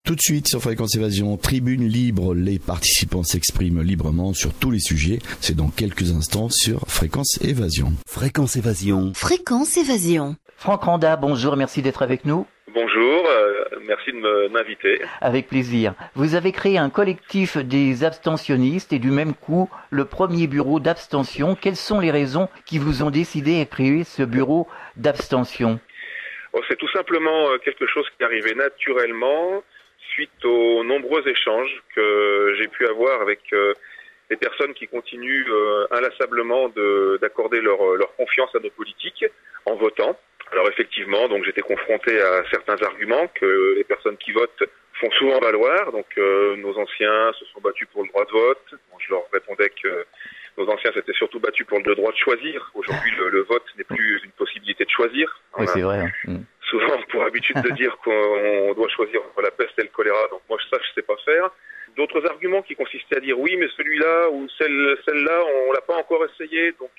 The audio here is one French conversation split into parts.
Tout de suite sur Fréquence Évasion, tribune libre, les participants s'expriment librement sur tous les sujets. C'est dans quelques instants sur Fréquence Évasion. Fréquence Évasion. Fréquence Évasion. Franck Randa, bonjour, merci d'être avec nous. Bonjour, merci de m'inviter. Avec plaisir. Vous avez créé un collectif des abstentionnistes et du même coup, le premier bureau d'abstention. Quelles sont les raisons qui vous ont décidé à créer ce bureau d'abstention ? C'est tout simplement quelque chose qui est arrivé naturellement suite aux nombreux échanges que j'ai pu avoir avec les personnes qui continuent inlassablement d'accorder leur confiance à nos politiques en votant. Alors effectivement, donc j'étais confronté à certains arguments que les personnes qui votent font souvent valoir. Donc nos anciens se sont battus pour le droit de vote. Bon, je leur répondais que nos anciens s'étaient surtout battus pour le droit de choisir. Aujourd'hui, le vote n'est plus une possibilité de choisir. Oui, c'est vrai. Souvent pour habitude de dire qu'on doit choisir entre la peste et le choléra. Donc moi, ça, je sais pas faire. D'autres arguments qui consistaient à dire oui, mais celui-là ou celle-là, on l'a pas encore essayé, donc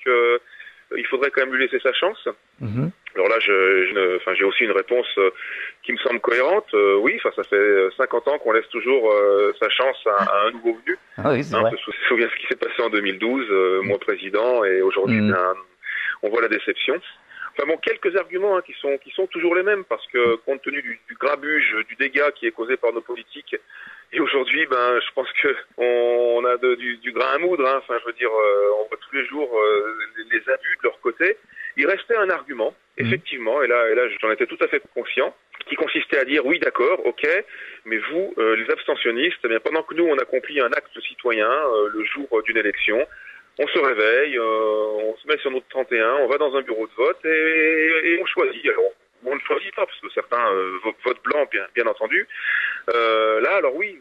il faudrait quand même lui laisser sa chance. Mm-hmm. Alors là, j'ai aussi une réponse qui me semble cohérente. Oui, ça fait 50 ans qu'on laisse toujours sa chance à un nouveau venu. Ah oui, c'est vrai. On se souvient ce qui s'est passé en 2012, moi président, et aujourd'hui, on voit la déception. Enfin bon, quelques arguments qui sont toujours les mêmes, parce que compte tenu du grabuge, du dégât qui est causé par nos politiques, et aujourd'hui, je pense que on a du grain à moudre. Enfin, je veux dire, on voit tous les jours les abus de leur côté. Il restait un argument, effectivement, et là, j'en étais tout à fait conscient, qui consistait à dire oui, d'accord, ok, mais vous, les abstentionnistes, eh bien, pendant que nous on accomplit un acte citoyen le jour d'une élection, on se réveille, on se met sur notre 31, on va dans un bureau de vote et on choisit. Alors, on ne choisit pas, parce que certains votent blanc, bien entendu. Là, alors oui,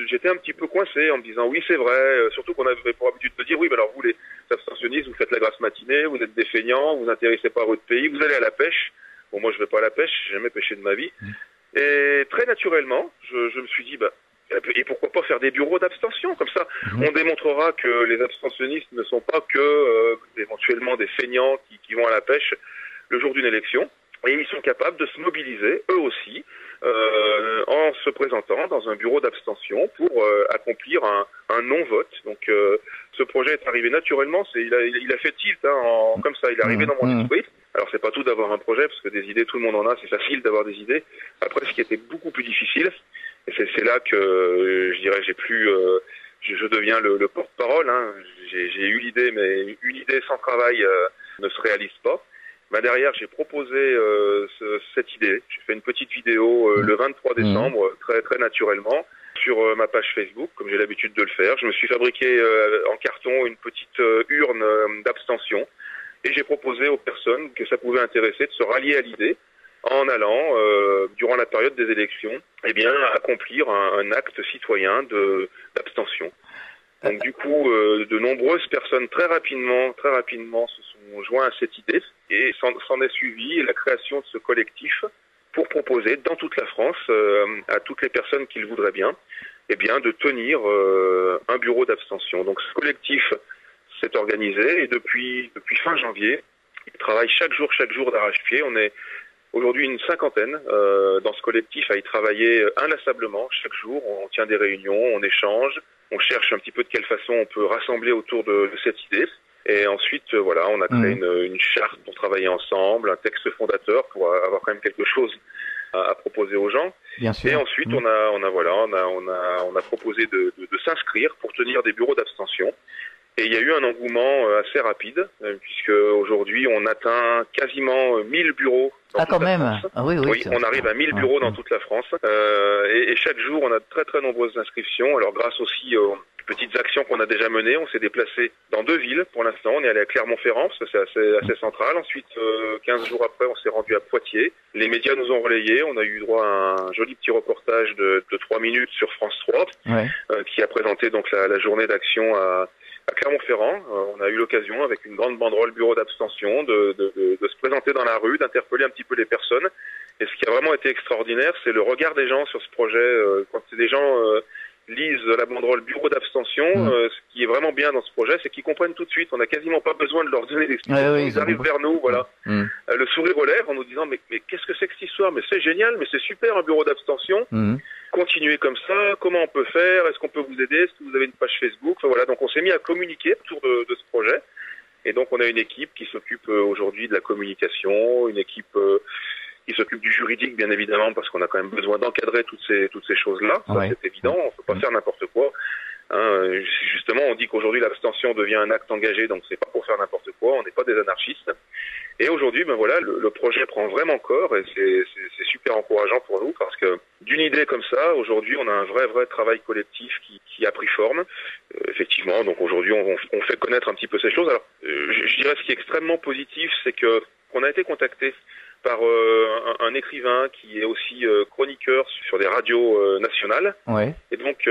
j'étais un petit peu coincé en me disant oui, c'est vrai, surtout qu'on avait pour habitude de dire oui, mais alors vous, les abstentionnistes, vous faites la grasse matinée, vous êtes des feignants, vous vous intéressez pas à votre pays, vous allez à la pêche. Bon, moi, je vais pas à la pêche, j'ai jamais pêché de ma vie. Et très naturellement, je me suis dit, et pourquoi pas faire des bureaux d'abstention, comme ça on démontrera que les abstentionnistes ne sont pas que éventuellement des feignants qui vont à la pêche le jour d'une élection, et ils sont capables de se mobiliser eux aussi en se présentant dans un bureau d'abstention pour accomplir un non-vote. Donc ce projet est arrivé naturellement, il a fait tilt comme ça, il est arrivé dans mon esprit. Alors c'est pas tout d'avoir un projet, parce que des idées tout le monde en a, c'est facile d'avoir des idées. Après, ce qui était beaucoup plus difficile, et c'est là que je dirais je deviens le porte-parole. J'ai eu l'idée, mais une idée sans travail ne se réalise pas. Derrière, j'ai proposé cette idée. J'ai fait une petite vidéo le 23 décembre, très très naturellement, sur ma page Facebook, comme j'ai l'habitude de le faire. Je me suis fabriqué en carton une petite urne d'abstention, et j'ai proposé aux personnes que ça pouvait intéresser de se rallier à l'idée, en allant, durant la période des élections, accomplir un acte citoyen d'abstention. Donc du coup, de nombreuses personnes très rapidement se sont joints à cette idée, et s'en est suivi la création de ce collectif pour proposer dans toute la France à toutes les personnes qui le voudraient bien, de tenir un bureau d'abstention. Donc ce collectif s'est organisé, et depuis fin janvier, il travaille chaque jour d'arrache-pied. On est aujourd'hui une cinquantaine dans ce collectif à y travailler inlassablement chaque jour. On tient des réunions, on échange, on cherche un petit peu de quelle façon on peut rassembler autour de cette idée. Et ensuite, on a créé une charte pour travailler ensemble, un texte fondateur pour avoir quand même quelque chose à proposer aux gens. Bien sûr. Et ensuite, on a proposé de s'inscrire pour tenir des bureaux d'abstention. Et il y a eu un engouement assez rapide, puisque aujourd'hui on atteint quasiment 1000 bureaux dans toute la France. Ah oui, on arrive à 1000 bureaux dans toute la France. Et chaque jour on a de très très nombreuses inscriptions. Alors grâce aussi aux petites actions qu'on a déjà menées, on s'est déplacé dans 2 villes pour l'instant. On est allé à Clermont-Ferrand, parce que c'est assez central. Ensuite, 15 jours après, on s'est rendu à Poitiers. Les médias nous ont relayés. On a eu droit à un joli petit reportage de 3 minutes sur France 3, qui a présenté donc la journée d'action à Clermont-Ferrand. On a eu l'occasion, avec une grande banderole bureau d'abstention, de se présenter dans la rue, d'interpeller un petit peu les personnes. Et ce qui a vraiment été extraordinaire, c'est le regard des gens sur ce projet. Quand des gens lisent la banderole bureau d'abstention, ce qui est vraiment bien dans ce projet, c'est qu'ils comprennent tout de suite. On n'a quasiment pas besoin de leur donner d'explications. Ils arrivent vers nous, le sourire aux lèvres, en nous disant mais qu'est-ce que c'est que cette histoire? Mais c'est génial, mais c'est super un bureau d'abstention. continuer comme ça? Comment on peut faire? Est-ce qu'on peut vous aider? Est-ce que vous avez une page Facebook? Enfin, voilà, donc on s'est mis à communiquer autour de ce projet. Et donc on a une équipe qui s'occupe aujourd'hui de la communication, une équipe qui s'occupe du juridique, bien évidemment, parce qu'on a quand même besoin d'encadrer toutes ces choses-là. Ça, c'est évident, on ne peut pas faire n'importe quoi. Hein, justement, on dit qu'aujourd'hui l'abstention devient un acte engagé, donc c'est pas pour faire n'importe quoi, on n'est pas des anarchistes. Et aujourd'hui, ben voilà, le projet prend vraiment corps et c'est super encourageant pour nous parce que d'une idée comme ça, aujourd'hui, on a un vrai travail collectif qui a pris forme. Effectivement, donc aujourd'hui, on fait connaître un petit peu ces choses. Alors, je dirais ce qui est extrêmement positif, c'est que qu'on a été contacté par un écrivain qui est aussi chroniqueur sur des radios nationales. Ouais. Et donc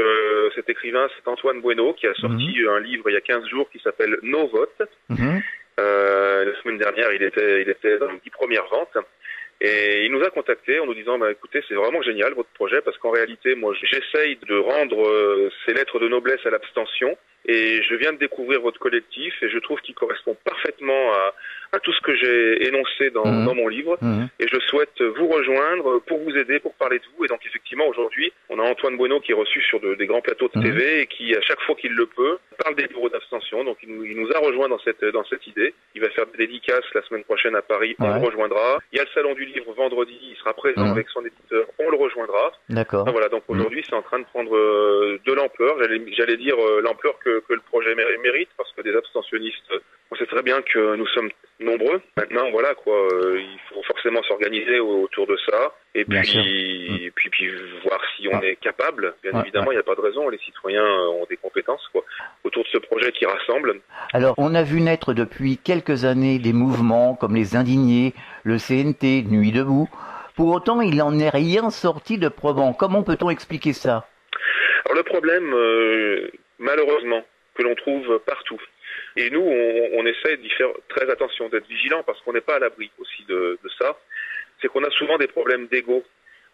cet écrivain, c'est Antoine Bueno, qui a sorti un livre il y a 15 jours qui s'appelle Nos votes. La semaine dernière, il était dans les 10 premières ventes. Et il nous a contactés en nous disant, bah, écoutez, c'est vraiment génial votre projet parce qu'en réalité, moi, j'essaye de rendre ces lettres de noblesse à l'abstention et je viens de découvrir votre collectif et je trouve qu'il correspond parfaitement à tout ce que j'ai énoncé dans mon livre et je souhaite vous rejoindre pour vous aider, pour parler de vous. Et donc effectivement, aujourd'hui, on a Antoine Bueno qui est reçu sur des grands plateaux de TV et qui, à chaque fois qu'il le peut, parle des bureaux d'abstention. Donc il nous a rejoint dans cette idée. Il va faire des dédicaces la semaine prochaine à Paris, on le rejoindra. Il y a le salon du livre vendredi, il sera présent avec son éditeur, on le rejoindra. D'accord. Enfin, voilà, donc aujourd'hui c'est en train de prendre de l'ampleur, j'allais dire l'ampleur que le projet mérite, parce que des abstentionnistes, on sait très bien que nous sommes nombreux. Maintenant, voilà quoi, il faut forcément s'organiser autour de ça, et puis voir si on est capable. Bien évidemment, il n'y a pas de raison. Les citoyens ont des compétences quoi autour de ce projet qui rassemble. Alors, on a vu naître depuis quelques années des mouvements comme les Indignés, le CNT, Nuit debout. Pour autant, il n'en est rien sorti de probant. Comment peut-on expliquer ça? Alors le problème, malheureusement, que l'on trouve partout. Et nous, on essaie d'y faire très attention, d'être vigilant, parce qu'on n'est pas à l'abri aussi de ça. C'est qu'on a souvent des problèmes d'ego.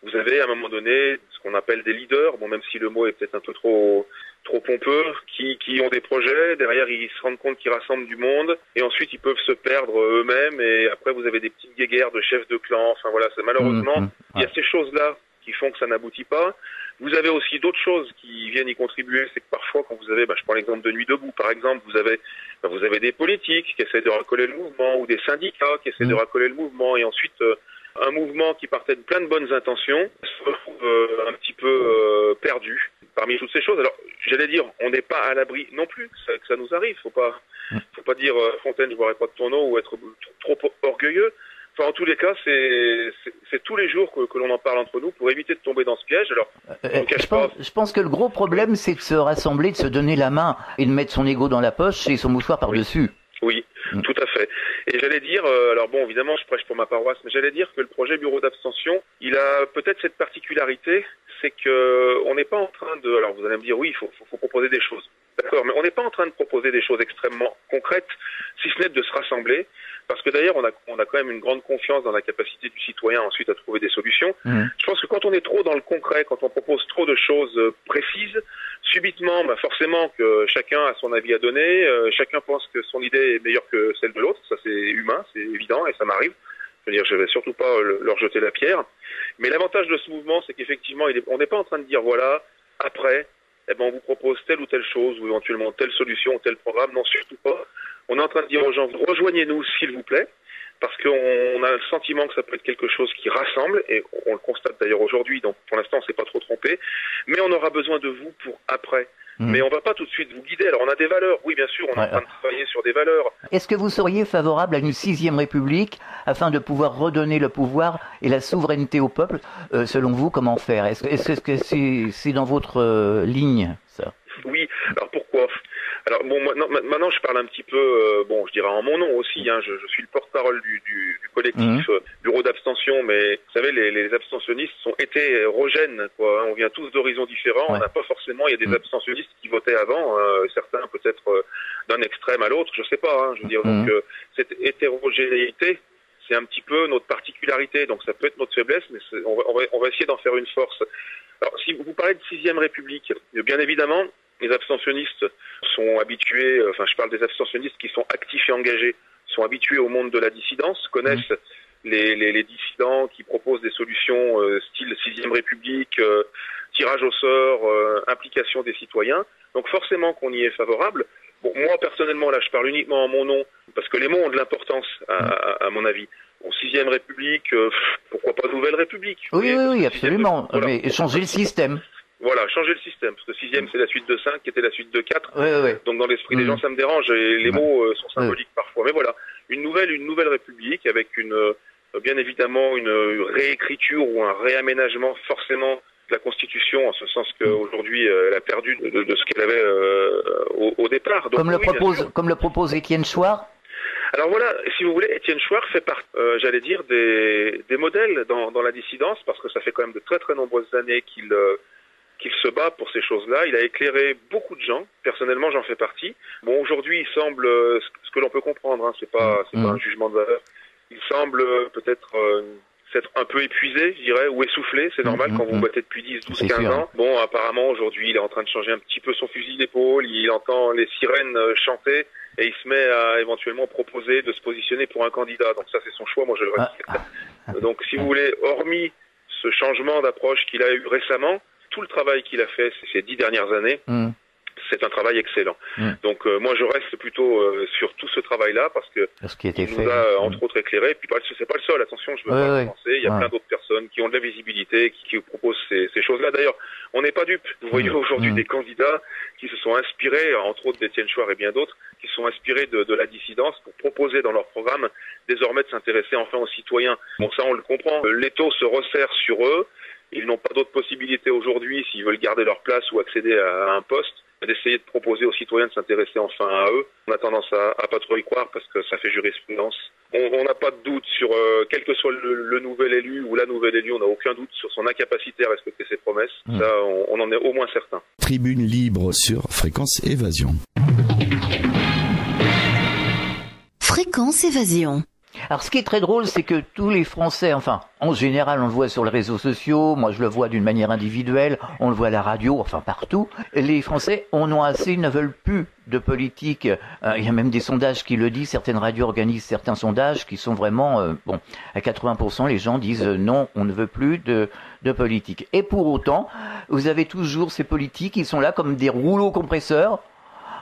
Vous avez à un moment donné ce qu'on appelle des leaders, bon même si le mot est peut-être un peu trop pompeux, qui ont des projets, derrière ils se rendent compte qu'ils rassemblent du monde, et ensuite ils peuvent se perdre eux-mêmes, et après vous avez des petites guéguerres de chefs de clan, enfin voilà, c'est malheureusement, il y a ces choses-là qui font que ça n'aboutit pas. Vous avez aussi d'autres choses qui viennent y contribuer, c'est que parfois quand vous avez, je prends l'exemple de Nuit debout par exemple, vous avez des politiques qui essaient de racoler le mouvement, ou des syndicats qui essaient de racoler le mouvement, et ensuite un mouvement qui partait de plein de bonnes intentions se retrouve un petit peu perdu parmi toutes ces choses. Alors j'allais dire, on n'est pas à l'abri non plus que ça nous arrive, faut pas dire Fontaine je boirai pas de ton eau ou être trop orgueilleux. Enfin, en tous les cas, c'est tous les jours que l'on en parle entre nous pour éviter de tomber dans ce piège. Alors, je pense que le gros problème, c'est de se rassembler, de se donner la main et de mettre son ego dans la poche et son mouchoir par-dessus. Oui, tout à fait. Et j'allais dire, alors bon, évidemment, je prêche pour ma paroisse, mais j'allais dire que le projet Bureau d'abstention, il a peut-être cette particularité, c'est que on n'est pas en train de... Alors, vous allez me dire, oui, il faut proposer des choses. D'accord, mais on n'est pas en train de proposer des choses extrêmement concrètes, si ce n'est de se rassembler, parce que d'ailleurs on a quand même une grande confiance dans la capacité du citoyen ensuite à trouver des solutions. Je pense que quand on est trop dans le concret, quand on propose trop de choses précises, subitement, forcément que chacun a son avis à donner, chacun pense que son idée est meilleure que celle de l'autre, ça c'est humain, c'est évident et ça m'arrive. Je veux dire, je vais surtout pas leur jeter la pierre. Mais l'avantage de ce mouvement, c'est qu'effectivement, on n'est pas en train de dire voilà, après, on vous propose telle ou telle chose, ou éventuellement telle solution, tel programme. Non, surtout pas. On est en train de dire aux gens, rejoignez-nous s'il vous plaît, parce qu'on a le sentiment que ça peut être quelque chose qui rassemble, et on le constate d'ailleurs aujourd'hui, donc pour l'instant on s'est pas trop trompé, mais on aura besoin de vous pour après. Mais on va pas tout de suite vous guider. Alors on a des valeurs, oui bien sûr, on est en train de travailler sur des valeurs. Est-ce que vous seriez favorable à une 6e République afin de pouvoir redonner le pouvoir et la souveraineté au peuple? Selon vous, comment faire? Est-ce que c'est dans votre ligne, ça? Oui, alors pourquoi? Alors bon, maintenant je parle un petit peu, je dirais en mon nom aussi, je suis le porte-parole du collectif Bureau d'abstention, mais vous savez, les abstentionnistes sont hétérogènes, quoi. On vient tous d'horizons différents, on n'a pas forcément, il y a des abstentionnistes qui votaient avant, certains peut-être d'un extrême à l'autre, je sais pas, je veux dire, donc cette hétérogénéité, c'est un petit peu notre particularité, donc ça peut être notre faiblesse, mais on va essayer d'en faire une force. Alors si vous parlez de 6e République, bien évidemment, les abstentionnistes sont habitués, je parle des abstentionnistes qui sont actifs et engagés, sont habitués au monde de la dissidence, connaissent les dissidents qui proposent des solutions style 6e République, tirage tirage au sort, implication des citoyens. Donc forcément qu'on y est favorable. Bon, moi personnellement, là, je parle uniquement en mon nom, parce que les mots ont de l'importance, à mon avis. Bon, 6e République, pourquoi pas Nouvelle République? Oui, absolument. Voilà. Mais changer le système. Voilà, changer le système, parce que 6e, c'est la suite de 5, qui était la suite de 4. Oui. Donc dans l'esprit des gens, ça me dérange, et les mots sont symboliques parfois. Mais voilà, une nouvelle République, avec bien évidemment une réécriture ou un réaménagement forcément de la Constitution, en ce sens qu'aujourd'hui, elle a perdu de ce qu'elle avait au départ. Donc, comme le propose Étienne Chouard. Alors voilà, si vous voulez, Étienne Chouard fait partie, j'allais dire, des modèles dans la dissidence, parce que ça fait quand même de très très nombreuses années qu'il se bat pour ces choses-là. Il a éclairé beaucoup de gens. Personnellement, j'en fais partie. Bon, aujourd'hui, il semble, ce que l'on peut comprendre, hein, c'est pas un jugement de valeur. Il semble peut-être s'être un peu épuisé, je dirais, ou essoufflé. C'est normal quand vous battez depuis 10, 12, 15 ans. Bon, apparemment, aujourd'hui, il est en train de changer un petit peu son fusil d'épaule. Il entend les sirènes chanter et il se met à éventuellement proposer de se positionner pour un candidat. Donc ça, c'est son choix. Moi, je le respecte. Donc, si vous voulez, hormis ce changement d'approche qu'il a eu récemment, tout le travail qu'il a fait ces 10 dernières années, c'est un travail excellent. Donc moi je reste plutôt sur tout ce travail-là parce que il nous a entre autres éclairé. Puis c'est pas le seul. Attention, je veux pas penser. Il y a plein d'autres personnes qui ont de la visibilité, qui proposent ces choses-là. D'ailleurs, on n'est pas dupes. Vous voyez aujourd'hui des candidats qui se sont inspirés, entre autres d'Étienne Chouard et bien d'autres, qui se sont inspirés de la dissidence pour proposer dans leur programme désormais de s'intéresser enfin aux citoyens. Bon, ça on le comprend. L'étau se resserre sur eux. Ils n'ont pas d'autre possibilité aujourd'hui, s'ils veulent garder leur place ou accéder à un poste, d'essayer de proposer aux citoyens de s'intéresser enfin à eux. On a tendance à pas trop y croire parce que ça fait jurisprudence. On n'a pas de doute sur, quel que soit le nouvel élu ou la nouvelle élue, on n'a aucun doute sur son incapacité à respecter ses promesses. Ça, on en est au moins certain. Tribune libre sur Fréquence Évasion. Fréquence Évasion. Alors, ce qui est très drôle, c'est que tous les Français, enfin, en général, on le voit sur les réseaux sociaux, moi je le vois d'une manière individuelle, on le voit à la radio, enfin partout, les Français en ont assez, ne veulent plus de politique. Il y a même des sondages qui le disent, certaines radios organisent certains sondages qui sont vraiment, à 80%, les gens disent non, on ne veut plus de politique. Et pour autant, vous avez toujours ces politiques qui sont là comme des rouleaux compresseurs.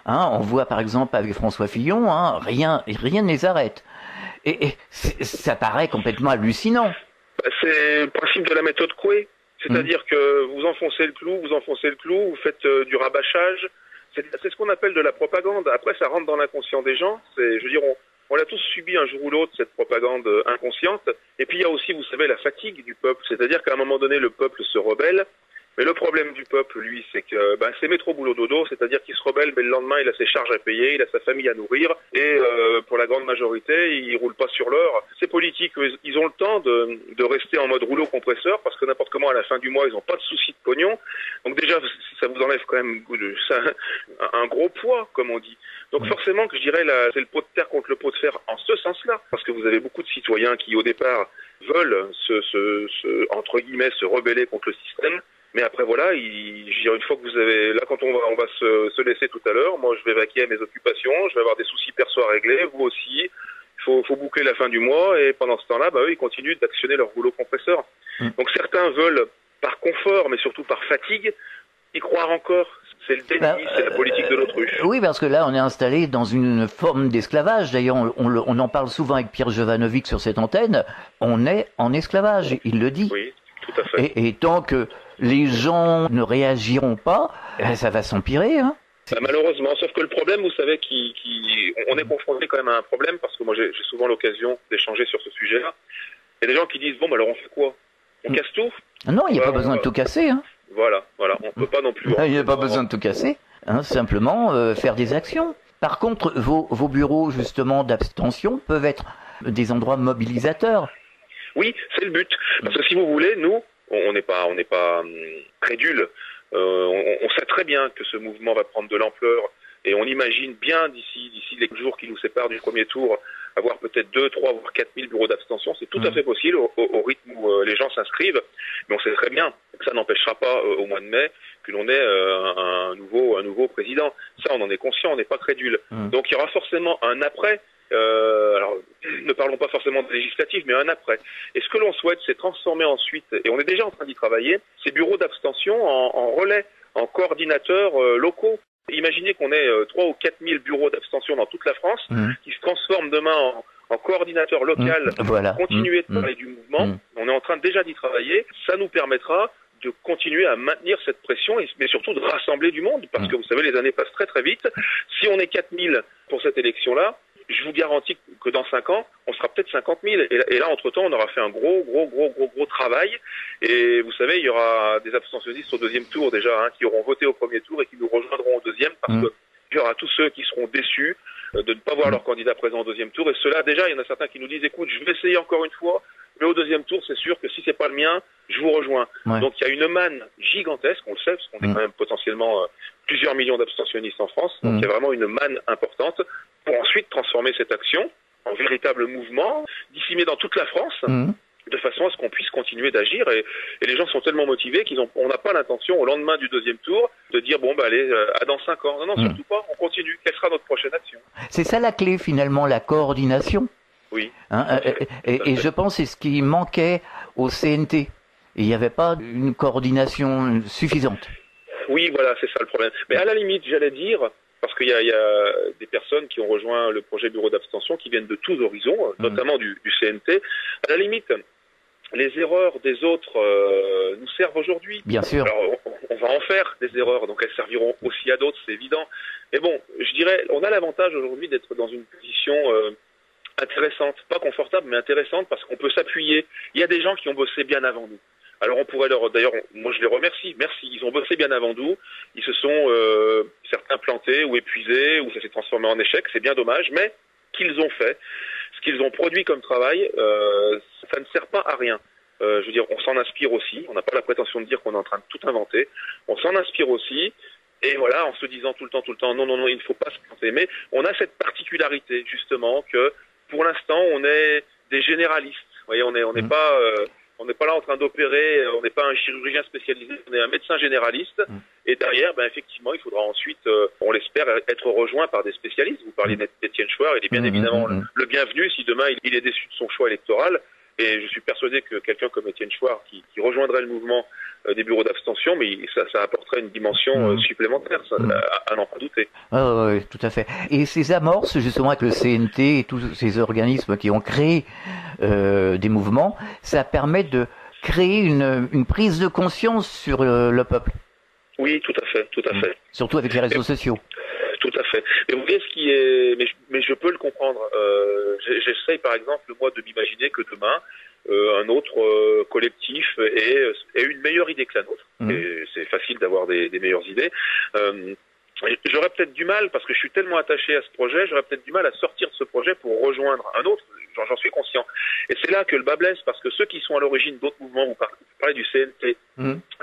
On voit par exemple avec François Fillon, rien ne les arrête. Et ça paraît complètement hallucinant. C'est le principe de la méthode Coué. C'est-à-dire que vous enfoncez le clou, vous faites du rabâchage. C'est ce qu'on appelle de la propagande. Après, ça rentre dans l'inconscient des gens. Je veux dire, on l'a tous subi un jour ou l'autre, cette propagande inconsciente. Et puis, il y a aussi, vous savez, la fatigue du peuple. C'est-à-dire qu'à un moment donné, le peuple se rebelle. Mais le problème du peuple, lui, c'est que c'est métro boulot dodo, c'est-à-dire qu'il se rebelle, mais le lendemain, il a ses charges à payer, il a sa famille à nourrir, et pour la grande majorité, il roule pas sur l'heure. Ces politiques, ils ont le temps de rester en mode rouleau compresseur, parce que n'importe comment, à la fin du mois, ils n'ont pas de souci de pognon. Donc déjà, ça vous enlève quand même un gros poids, comme on dit. Donc forcément, que je dirais, c'est le pot de terre contre le pot de fer en ce sens-là, parce que vous avez beaucoup de citoyens qui, au départ, veulent entre guillemets, se rebeller contre le système. Mais après voilà, une fois que vous avez, là quand on va se laisser tout à l'heure, moi je vais vaquer à mes occupations, je vais avoir des soucis perso à régler, vous aussi, il faut boucler la fin du mois et pendant ce temps-là, eux ils continuent d'actionner leur rouleau compresseur. Donc certains veulent par confort, mais surtout par fatigue, y croire encore. C'est le déni, c'est la politique de l'autruche. Oui, parce que là on est installé dans une forme d'esclavage. D'ailleurs, on en parle souvent avec Pierre Jovanovic sur cette antenne. On est en esclavage, il le dit. Oui, tout à fait. Et tant que les gens ne réagiront pas, ça va s'empirer, hein. Malheureusement, sauf que le problème, vous savez, on est confronté quand même à un problème, parce que moi j'ai souvent l'occasion d'échanger sur ce sujet-là. Il y a des gens qui disent, alors on fait quoi? On casse tout? Non, il n'y a pas besoin de tout casser, hein. Voilà, on peut pas non plus. Il n'y a pas besoin de tout casser, simplement faire des actions. Par contre, vos bureaux justement d'abstention peuvent être des endroits mobilisateurs. Oui, c'est le but. Parce que si vous voulez, nous, on n'est pas crédules. On sait très bien que ce mouvement va prendre de l'ampleur et on imagine bien d'ici les jours qui nous séparent du premier tour avoir peut-être 2, 3, voire 4 000 bureaux d'abstention. C'est tout à fait possible au rythme où les gens s'inscrivent. Mais on sait très bien que ça n'empêchera pas au mois de mai que l'on ait un nouveau président. Ça, on en est conscient, on n'est pas crédule. Donc il y aura forcément un après. Alors, ne parlons pas forcément de législative, mais un après. Et ce que l'on souhaite, c'est transformer ensuite, et on est déjà en train d'y travailler, ces bureaux d'abstention en relais, en coordinateurs locaux. Imaginez qu'on ait 3 ou 4 000 bureaux d'abstention dans toute la France, qui se transforment demain en coordinateur local, voilà. pour continuer de parler du mouvement. On est en train déjà d'y travailler. Ça nous permettra de continuer à maintenir cette pression, mais surtout de rassembler du monde, parce que vous savez, les années passent très très vite. Si on est 4 000 pour cette élection-là, je vous garantis que dans 5 ans, on sera peut-être 50 000. Et là, entre-temps, on aura fait un gros travail. Et vous savez, il y aura des abstentionnistes au deuxième tour déjà, qui auront voté au premier tour et qui nous rejoindront au deuxième, parce que il y aura tous ceux qui seront déçus de ne pas voir leur candidat présent au deuxième tour. Et ceux-là, déjà, il y en a certains qui nous disent, écoute, je vais essayer encore une fois, mais au deuxième tour, c'est sûr que si c'est pas le mien, je vous rejoins. Donc il y a une manne gigantesque, on le sait, parce qu'on est quand même potentiellement plusieurs millions d'abstentionnistes en France. Donc il y a vraiment une manne importante pour ensuite transformer cette action en véritable mouvement, disséminé dans toute la France, de façon à ce qu'on puisse continuer d'agir. Et les gens sont tellement motivés on n'a pas l'intention, au lendemain du deuxième tour, de dire, bon, bah allez, à dans 5 ans. Non, surtout pas, on continue. Quelle sera notre prochaine action? C'est ça la clé, finalement, la coordination. Oui. Et je pense que c'est ce qui manquait au CNT. Il n'y avait pas une coordination suffisante. Oui, voilà, c'est ça le problème. Mais à la limite, j'allais dire, parce qu'il y a des personnes qui ont rejoint le projet bureau d'abstention qui viennent de tous horizons, notamment du CNT. À la limite, les erreurs des autres nous servent aujourd'hui. Bien sûr. Alors, on va en faire des erreurs, donc elles serviront aussi à d'autres, c'est évident. Mais bon, je dirais, on a l'avantage aujourd'hui d'être dans une position intéressante, pas confortable, mais intéressante, parce qu'on peut s'appuyer. Il y a des gens qui ont bossé bien avant nous. Alors on pourrait d'ailleurs, moi je les remercie, merci, ils ont bossé bien avant nous, ils se sont certains plantés ou épuisés, ou ça s'est transformé en échec, c'est bien dommage, mais qu'ils ont fait, ce qu'ils ont produit comme travail, ça ne sert pas à rien. Je veux dire, on s'en inspire aussi, on n'a pas la prétention de dire qu'on est en train de tout inventer, on s'en inspire aussi, et voilà, en se disant tout le temps, non, il ne faut pas se planter, mais on a cette particularité justement que pour l'instant on est des généralistes, vous voyez, on n'est pas... on n'est pas là en train d'opérer, on n'est pas un chirurgien spécialisé, on est un médecin généraliste. Et derrière, effectivement, il faudra ensuite, on l'espère, être rejoint par des spécialistes. Vous parlez d'Étienne Chouard, il est bien évidemment le bienvenu si demain il est déçu de son choix électoral. Et je suis persuadé que quelqu'un comme Étienne Chouard, qui rejoindrait le mouvement des bureaux d'abstention, mais ça apporterait une dimension supplémentaire, à n'en pas douter. Oui, tout à fait. Et ces amorces, justement, avec le CNT et tous ces organismes qui ont créé des mouvements, ça permet de créer une prise de conscience sur le peuple. Oui, tout à fait. Surtout avec les réseaux sociaux. Tout à fait. Mais vous voyez ce qui est, mais je peux le comprendre. J'essaye par exemple moi de m'imaginer que demain un autre collectif ait une meilleure idée que la nôtre. Et c'est facile d'avoir des meilleures idées. J'aurais peut-être du mal, parce que je suis tellement attaché à ce projet, j'aurais peut-être du mal à sortir de ce projet pour rejoindre un autre. J'en suis conscient. Et c'est là que le bas blesse, parce que ceux qui sont à l'origine d'autres mouvements, vous parlez du CNT.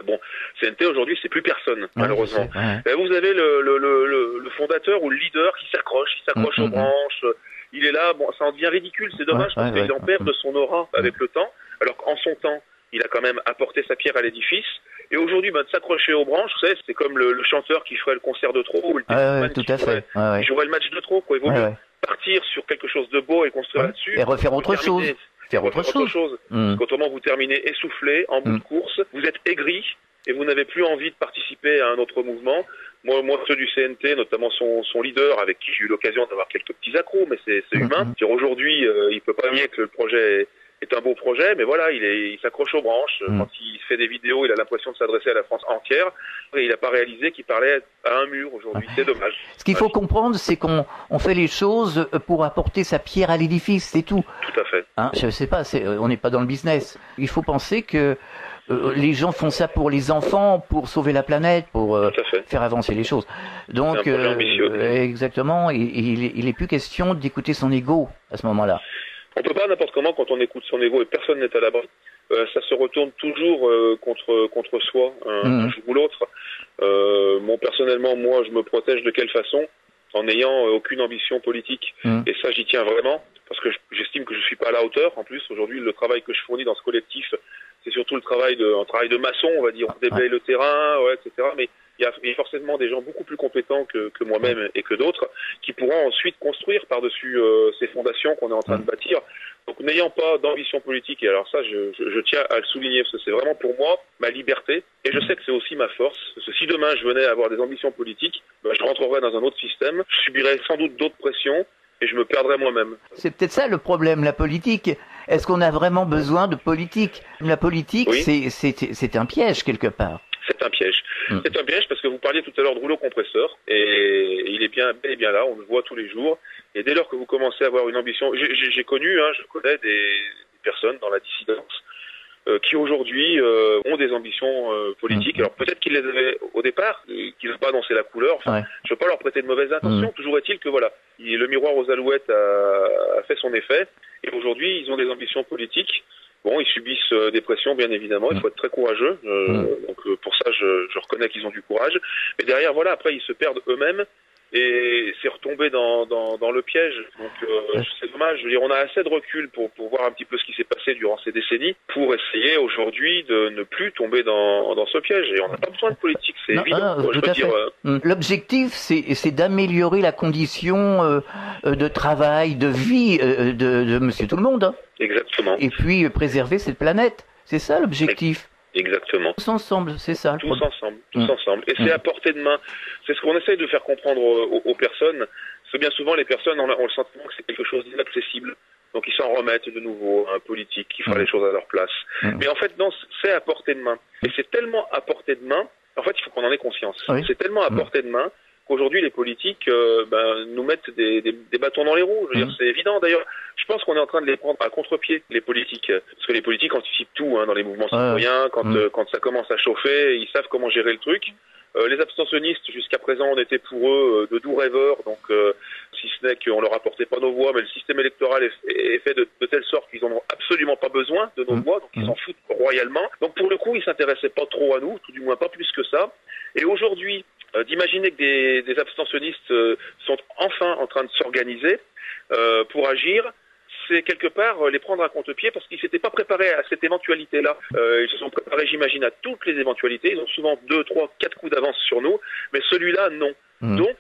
Bon, CNT aujourd'hui, c'est plus personne, malheureusement. Vous avez le fondateur ou le leader qui s'accroche aux branches. Il est là, bon, ça en devient ridicule, c'est dommage, parce qu'il en perd de son aura avec le temps, alors qu'en son temps, il a quand même apporté sa pierre à l'édifice. Et aujourd'hui, de s'accrocher aux branches, vous savez, c'est comme le chanteur qui ferait le concert de trop, ou le tout à fait. Il jouerait le match de trop, quoi. Il vaut mieux partir sur quelque chose de beau et construire là-dessus. Et refaire autre chose. Faire autre chose. Parce qu'autrement, vous terminez essoufflé, en bout de course, vous êtes aigri, et vous n'avez plus envie de participer à un autre mouvement. Moi, ceux du CNT, notamment son leader, avec qui j'ai eu l'occasion d'avoir quelques petits accros, mais c'est humain. Aujourd'hui, il peut pas nier que le projet est un beau projet, mais voilà, il s'accroche aux branches. Quand il fait des vidéos, il a l'impression de s'adresser à la France entière. Et il n'a pas réalisé qu'il parlait à un mur aujourd'hui. C'est dommage. Ce qu'il faut comprendre, c'est qu'on fait les choses pour apporter sa pierre à l'édifice, c'est tout. Tout à fait. Je sais pas, on n'est pas dans le business. Il faut penser que les gens font ça pour les enfants, pour sauver la planète, pour faire avancer les choses. Donc, c'est un projet ambitieux. Exactement, il est plus question d'écouter son ego à ce moment-là. On peut pas n'importe comment, quand on écoute son ego, et personne n'est à l'abri. Ça se retourne toujours contre soi, un jour ou l'autre. Personnellement, moi, je me protège de quelle façon? En n'ayant aucune ambition politique. Et ça, j'y tiens vraiment, parce que j'estime que je suis pas à la hauteur. En plus, aujourd'hui, le travail que je fournis dans ce collectif, c'est surtout un travail de maçon, on va dire. On déblaye le terrain, etc. Mais il y a forcément des gens beaucoup plus compétents que moi-même et que d'autres qui pourront ensuite construire par-dessus ces fondations qu'on est en train de bâtir. Donc n'ayant pas d'ambition politique, et alors ça je tiens à le souligner parce que c'est vraiment pour moi ma liberté, et je sais que c'est aussi ma force, parce que si demain je venais à avoir des ambitions politiques, je rentrerais dans un autre système, je subirais sans doute d'autres pressions, et je me perdrais moi-même. C'est peut-être ça le problème, la politique. Est-ce qu'on a vraiment besoin de politique? La politique, oui. c'est un piège quelque part. C'est un piège. C'est un piège parce que vous parliez tout à l'heure de rouleau compresseur, et il est bien là, on le voit tous les jours. Et dès lors que vous commencez à avoir une ambition, je connais des personnes dans la dissidence qui aujourd'hui ont des ambitions politiques. Alors peut-être qu'ils les avaient au départ, qu'ils n'ont pas annoncé la couleur. Enfin, je ne veux pas leur prêter de mauvaises intentions. Toujours est-il que voilà, le miroir aux alouettes a fait son effet. Et aujourd'hui, ils ont des ambitions politiques. Bon, ils subissent des pressions, bien évidemment. Il faut être très courageux. Donc pour ça, je reconnais qu'ils ont du courage. Mais derrière, voilà, après, ils se perdent eux-mêmes. Et c'est retombé dans le piège. Donc c'est dommage. Je veux dire, on a assez de recul pour voir un petit peu ce qui s'est passé durant ces décennies pour essayer aujourd'hui de ne plus tomber dans ce piège. Et on n'a pas besoin de politique, c'est évident. L'objectif, c'est d'améliorer la condition de travail, de vie de Monsieur Tout le Monde. Exactement. Et puis préserver cette planète. C'est ça l'objectif. Exactement. Tous ensemble, c'est ça. Tous ensemble. Et c'est à portée de main. C'est ce qu'on essaye de faire comprendre aux personnes. Parce que bien souvent, les personnes ont le sentiment que c'est quelque chose d'inaccessible. Donc ils s'en remettent de nouveau à un politique qui fera les choses à leur place. Mais en fait, non, c'est à portée de main. Et c'est tellement à portée de main, en fait, il faut qu'on en ait conscience. C'est tellement à portée de main qu'aujourd'hui, les politiques nous mettent des bâtons dans les roues. Je veux dire, c'est évident. D'ailleurs, je pense qu'on est en train de les prendre à contre-pied, les politiques. Parce que les politiques anticipent tout dans les mouvements citoyens. Quand ça commence à chauffer, ils savent comment gérer le truc. Les abstentionnistes, jusqu'à présent, on était pour eux de doux rêveurs. Donc, si ce n'est qu'on leur apportait pas nos voix, mais le système électoral est fait de telle sorte qu'ils n'en ont absolument pas besoin de nos voix. Donc, ils s'en foutent royalement. Donc, pour le coup, ils s'intéressaient pas trop à nous, tout du moins pas plus que ça. Et aujourd'hui, d'imaginer que des abstentionnistes sont enfin en train de s'organiser pour agir, c'est quelque part les prendre à contre-pied parce qu'ils s'étaient pas préparés à cette éventualité-là. Ils se sont préparés, j'imagine, à toutes les éventualités. Ils ont souvent 2, 3, 4 coups d'avance sur nous, mais celui-là, non. Donc,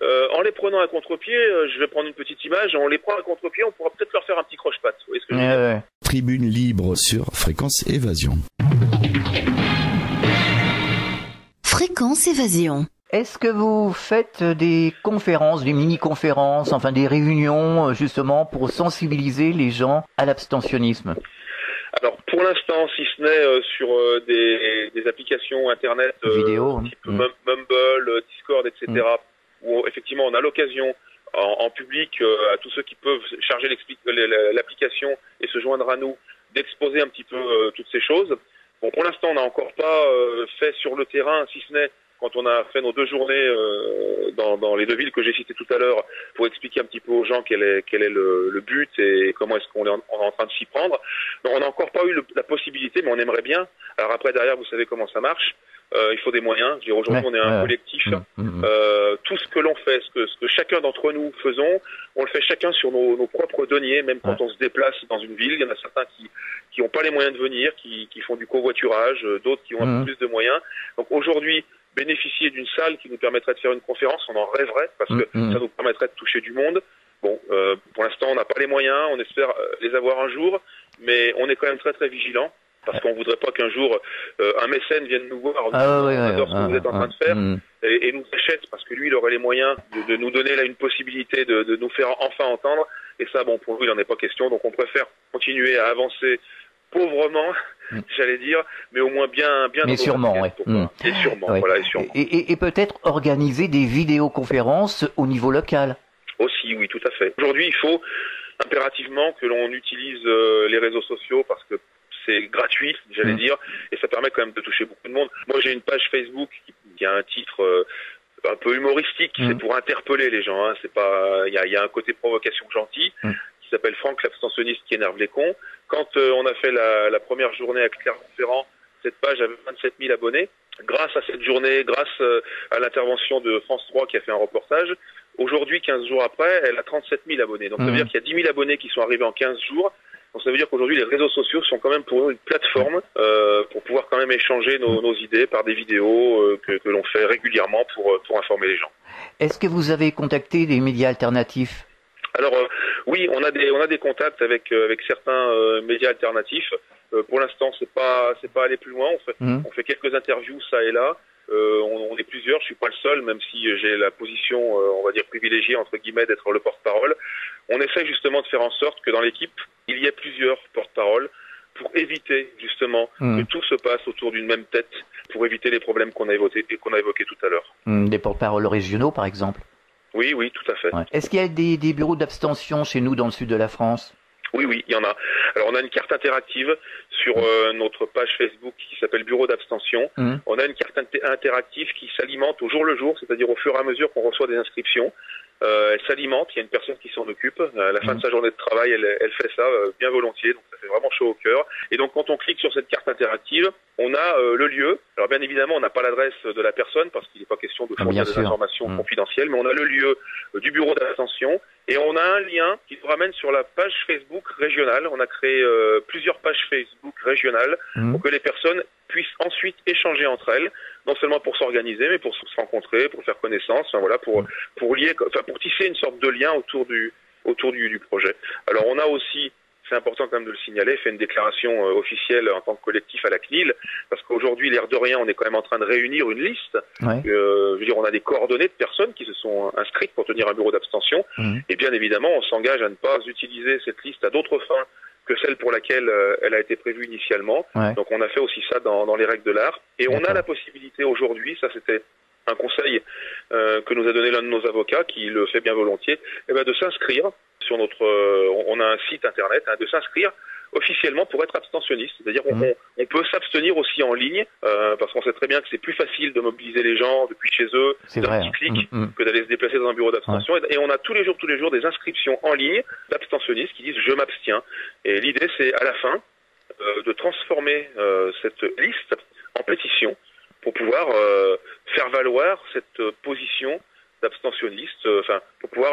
en les prenant à contre-pied, je vais prendre une petite image, on les prend à contre-pied, on pourra peut-être leur faire un petit croche-patte. Vous voyez ce que je veux dire ? Tribune libre sur Fréquence Évasion. Fréquence Évasion. Est-ce que vous faites des conférences, des mini-conférences, enfin des réunions justement pour sensibiliser les gens à l'abstentionnisme ? Alors pour l'instant, si ce n'est sur des applications internet vidéo, type Mumble, Discord, etc., où effectivement on a l'occasion en public à tous ceux qui peuvent charger l'application et se joindre à nous d'exposer un petit peu toutes ces choses. Bon, pour l'instant, on n'a encore pas fait sur le terrain, si ce n'est quand on a fait nos 2 journées dans les 2 villes que j'ai citées tout à l'heure pour expliquer un petit peu aux gens quel est le but et comment est-ce qu'on est en train de s'y prendre. Donc, on n'a encore pas eu la possibilité, mais on aimerait bien. Alors après, derrière, vous savez comment ça marche. Il faut des moyens. Je veux dire, aujourd'hui, on est un collectif. Tout ce que l'on fait, ce que chacun d'entre nous faisons, on le fait chacun sur nos propres deniers, même quand on se déplace dans une ville. Il y en a certains qui n'ont pas les moyens de venir, qui font du covoiturage, d'autres qui ont un peu plus de moyens. Donc aujourd'hui, bénéficier d'une salle qui nous permettrait de faire une conférence, on en rêverait, parce que ça nous permettrait de toucher du monde. Bon, pour l'instant, on n'a pas les moyens, on espère les avoir un jour, mais on est quand même très très vigilant. Parce qu'on voudrait pas qu'un jour un mécène vienne nous voir, on adore ce que vous êtes en train de faire, et nous achète, parce que lui, il aurait les moyens de nous donner là une possibilité de nous faire enfin entendre. Et ça, bon, pour lui, il n'en est pas question. Donc, on préfère continuer à avancer pauvrement, j'allais dire, mais au moins bien. Mais sûrement, Et sûrement, voilà, et sûrement. Et peut-être organiser des vidéoconférences au niveau local. Aussi, oui, tout à fait. Aujourd'hui, il faut impérativement que l'on utilise les réseaux sociaux parce que c'est gratuit, j'allais dire, et ça permet quand même de toucher beaucoup de monde. Moi, j'ai une page Facebook qui a un titre un peu humoristique, c'est pour interpeller les gens, c'est pas, il y a un côté provocation gentil, qui s'appelle Franck l'abstentionniste qui énerve les cons. Quand on a fait la première journée à Clermont-Ferrand, cette page avait 27 000 abonnés. Grâce à cette journée, grâce à l'intervention de France 3 qui a fait un reportage, aujourd'hui, 15 jours après, elle a 37 000 abonnés. Donc ça veut dire qu'il y a 10 000 abonnés qui sont arrivés en 15 jours. Donc ça veut dire qu'aujourd'hui les réseaux sociaux sont quand même pour nous une plateforme pour pouvoir quand même échanger nos idées par des vidéos que l'on fait régulièrement pour informer les gens. Est-ce que vous avez contacté des médias alternatifs? Alors oui, on a des contacts avec certains médias alternatifs. Pour l'instant, c'est pas aller plus loin. On fait quelques interviews ça et là. On est plusieurs. Je suis pas le seul, même si j'ai la position, on va dire privilégiée entre guillemets, d'être le porte-parole. On essaie justement de faire en sorte que dans l'équipe, il y ait plusieurs porte-paroles pour éviter justement que tout se passe autour d'une même tête, pour éviter les problèmes qu'on a évoqués tout à l'heure. Des porte-paroles régionaux, par exemple? Oui, tout à fait. Ouais. Est-ce qu'il y a des bureaux d'abstention chez nous dans le sud de la France? Oui, il y en a. Alors on a une carte interactive sur notre page Facebook qui s'appelle Bureau d'abstention. On a une carte interactive qui s'alimente au jour le jour, c'est-à-dire au fur et à mesure qu'on reçoit des inscriptions. Elle s'alimente, il y a une personne qui s'en occupe. À la fin de sa journée de travail, elle fait ça bien volontiers, donc ça fait vraiment chaud au cœur. Et donc quand on clique sur cette carte interactive, on a le lieu. Alors bien évidemment, on n'a pas l'adresse de la personne parce qu'il n'est pas question de fournir des informations confidentielles, mais on a le lieu du bureau d'abstention et on a un lien qui nous ramène sur la page Facebook régionale. On a créé plusieurs pages Facebook régionales pour que les personnes puissent ensuite échanger entre elles, non seulement pour s'organiser, mais pour se rencontrer, pour faire connaissance, enfin, voilà, pour tisser une sorte de lien autour du projet. Alors on a aussi, c'est important quand même de le signaler, fait une déclaration officielle en tant que collectif à la CNIL, parce qu'aujourd'hui, l'air de rien, on est quand même en train de réunir une liste. Ouais. Je veux dire, on a des coordonnées de personnes qui se sont inscrites pour tenir un bureau d'abstention, et bien évidemment, on s'engage à ne pas utiliser cette liste à d'autres fins que celle pour laquelle elle a été prévue initialement. Ouais. Donc on a fait aussi ça dans les règles de l'art. Et on a la possibilité aujourd'hui, ça c'était un conseil que nous a donné l'un de nos avocats, qui le fait bien volontiers, de s'inscrire sur notre... on a un site internet, de s'inscrire officiellement pour être abstentionniste. C'est-à-dire on peut s'abstenir aussi en ligne, parce qu'on sait très bien que c'est plus facile de mobiliser les gens depuis chez eux, d'un petit clic, que d'aller se déplacer dans un bureau d'abstention. Ouais. Et on a tous les jours des inscriptions en ligne d'abstentionnistes qui disent « je m'abstiens ». Et l'idée, c'est à la fin de transformer cette liste en pétition pour pouvoir faire valoir cette position d'abstentionniste, pour pouvoir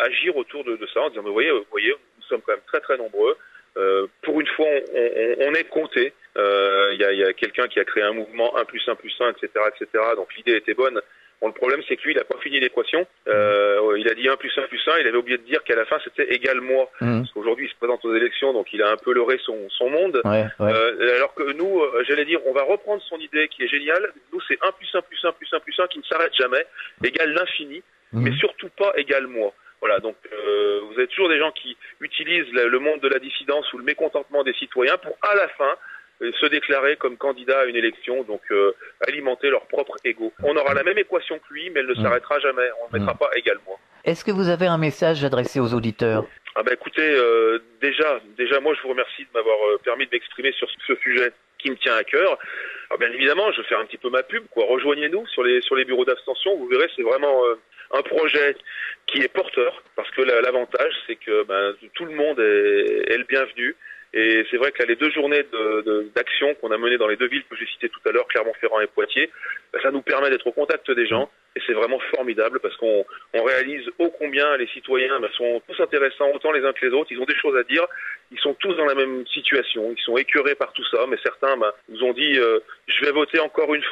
agir autour de ça en disant « vous voyez, nous sommes quand même très très nombreux ». Pour une fois, on est compté. Il y a quelqu'un qui a créé un mouvement 1 + 1 + 1, etc., etc. Donc l'idée était bonne. Bon, le problème, c'est que lui, il n'a pas fini l'équation. Il a dit 1 + 1 + 1. Il avait oublié de dire qu'à la fin, c'était égal moi. Parce qu'aujourd'hui, il se présente aux élections, donc il a un peu leurré son monde. Ouais. Alors que nous, j'allais dire, on va reprendre son idée qui est géniale. Nous, c'est 1 + 1 + 1 + 1 + 1 qui ne s'arrête jamais, égal l'infini, mais surtout pas égal moi. Voilà, donc vous avez toujours des gens qui utilisent le monde de la dissidence ou le mécontentement des citoyens pour, à la fin, se déclarer comme candidat à une élection, donc alimenter leur propre ego. On aura la même équation que lui, mais elle ne s'arrêtera jamais. On ne mettra pas également. Est-ce que vous avez un message adressé aux auditeurs? Écoutez, déjà, moi, je vous remercie de m'avoir permis de m'exprimer sur ce sujet qui me tient à cœur. Alors, bien évidemment, je vais faire un petit peu ma pub, quoi. Rejoignez-nous sur les bureaux d'abstention. Vous verrez, c'est vraiment un projet qui est porteur, parce que l'avantage, c'est que tout le monde est le bienvenu. Et c'est vrai que là, les 2 journées d'action qu'on a menées dans les 2 villes que j'ai citées tout à l'heure, Clermont-Ferrand et Poitiers, ça nous permet d'être au contact des gens. Et c'est vraiment formidable parce qu'on réalise ô combien les citoyens sont tous intéressants, autant les uns que les autres. Ils ont des choses à dire. Ils sont tous dans la même situation. Ils sont écœurés par tout ça. Mais certains nous ont dit je vais voter encore une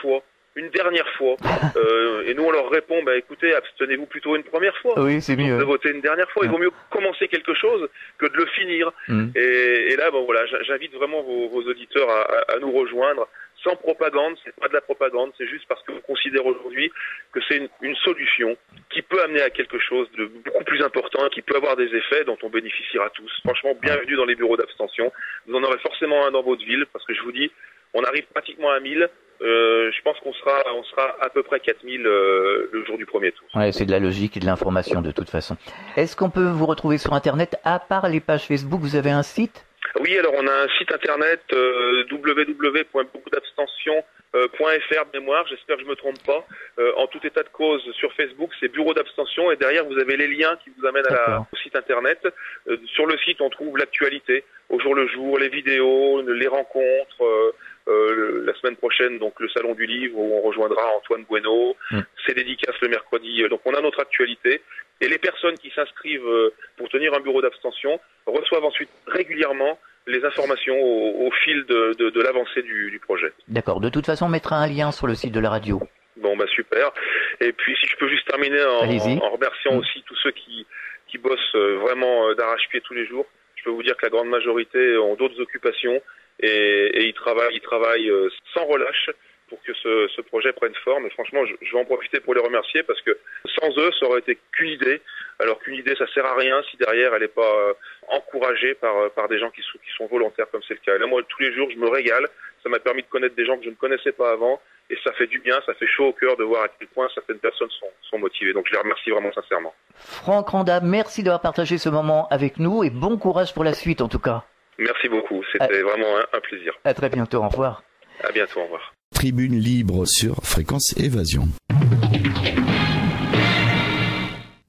dernière fois. Et nous, on leur répond, écoutez, abstenez-vous plutôt une première fois. Oui, c'est mieux. De voter une dernière fois. Il vaut mieux commencer quelque chose que de le finir. Et là, voilà, j'invite vraiment vos auditeurs à nous rejoindre. Sans propagande, c'est pas de la propagande, c'est juste parce qu'on considère aujourd'hui que c'est une solution qui peut amener à quelque chose de beaucoup plus important, qui peut avoir des effets dont on bénéficiera tous. Franchement, bienvenue dans les bureaux d'abstention. Vous en aurez forcément un dans votre ville, parce que je vous dis, on arrive pratiquement à 1000. Je pense qu'on sera à peu près 4000 le jour du premier tour. Ouais, c'est de la logique et de l'information de toute façon. Est-ce qu'on peut vous retrouver sur Internet, à part les pages Facebook? Vous avez un site? Oui, alors on a un site internet www.bureaudabstention.fr de mémoire, j'espère que je me trompe pas. En tout état de cause, sur Facebook, c'est Bureau d'abstention et derrière vous avez les liens qui vous amènent au site internet. Sur le site, on trouve l'actualité au jour le jour, les vidéos, les rencontres. La semaine prochaine, donc le salon du livre où on rejoindra Antoine Bueno, ses dédicaces le mercredi. Donc on a notre actualité Et les personnes qui s'inscrivent pour tenir un bureau d'abstention reçoivent ensuite régulièrement les informations au fil de l'avancée du projet. D'accord. De toute façon, on mettra un lien sur le site de la radio. Bon, bah super. Et puis si je peux juste terminer en remerciant aussi tous ceux qui bossent vraiment d'arrache-pied tous les jours. Je peux vous dire que la grande majorité ont d'autres occupations et ils travaillent sans relâche pour que ce projet prenne forme. Et franchement, je vais en profiter pour les remercier parce que sans eux, ça aurait été qu'une idée. Alors qu'une idée, ça sert à rien si derrière elle n'est pas encouragée par des gens qui sont volontaires comme c'est le cas. Et là, moi, tous les jours, je me régale. Ça m'a permis de connaître des gens que je ne connaissais pas avant. Et ça fait du bien, ça fait chaud au cœur de voir à quel point certaines personnes sont motivées. Donc je les remercie vraiment sincèrement. Franck Randa, merci d'avoir partagé ce moment avec nous et bon courage pour la suite en tout cas. Merci beaucoup, c'était vraiment un plaisir. À très bientôt, au revoir. À bientôt, au revoir. Tribune libre sur Fréquence Évasion.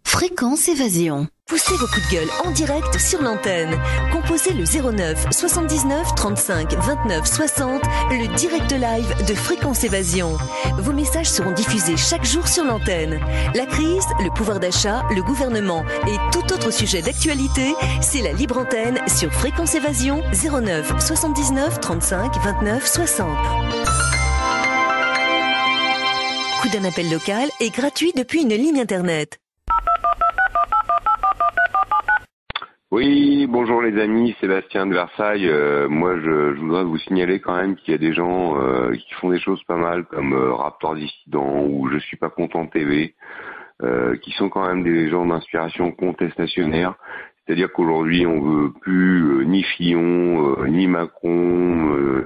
Fréquence Évasion. Poussez vos coups de gueule en direct sur l'antenne. Composez le 09 79 35 29 60, le direct live de Fréquence Évasion. Vos messages seront diffusés chaque jour sur l'antenne. La crise, le pouvoir d'achat, le gouvernement et tout autre sujet d'actualité, c'est la libre antenne sur Fréquence Évasion 09 79 35 29 60. Coup d'un appel local est gratuit depuis une ligne internet. Oui, bonjour les amis, Sébastien de Versailles. Moi, je voudrais vous signaler quand même qu'il y a des gens qui font des choses pas mal, comme Raptor Dissident ou Je suis pas content TV, qui sont quand même des gens d'inspiration contestationnaire. C'est-à-dire qu'aujourd'hui, on veut plus ni Fillon, ni Macron,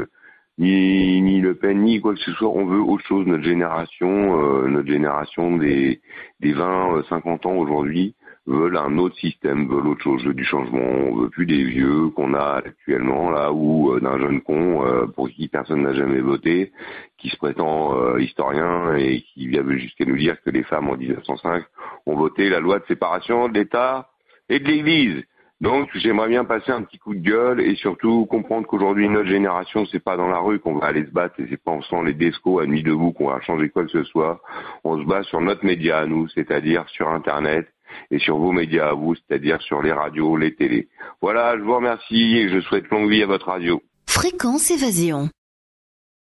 ni Le Pen, ni quoi que ce soit. On veut autre chose. Notre génération des 20-50 ans aujourd'hui, veulent un autre système, veulent autre chose, veulent du changement. On veut plus des vieux qu'on a actuellement là, ou d'un jeune con pour qui personne n'a jamais voté, qui se prétend historien et qui vient jusqu'à nous dire que les femmes en 1905 ont voté la loi de séparation de l'État et de l'Église. Donc j'aimerais bien passer un petit coup de gueule et surtout comprendre qu'aujourd'hui notre génération, c'est pas dans la rue qu'on va aller se battre et c'est pas en faisant les descos à nuit debout qu'on va changer quoi que ce soit. On se bat sur notre média à nous, c'est-à-dire sur Internet et sur vos médias à vous, c'est-à-dire sur les radios, les télés. Voilà, je vous remercie et je souhaite longue vie à votre radio. Fréquence Évasion.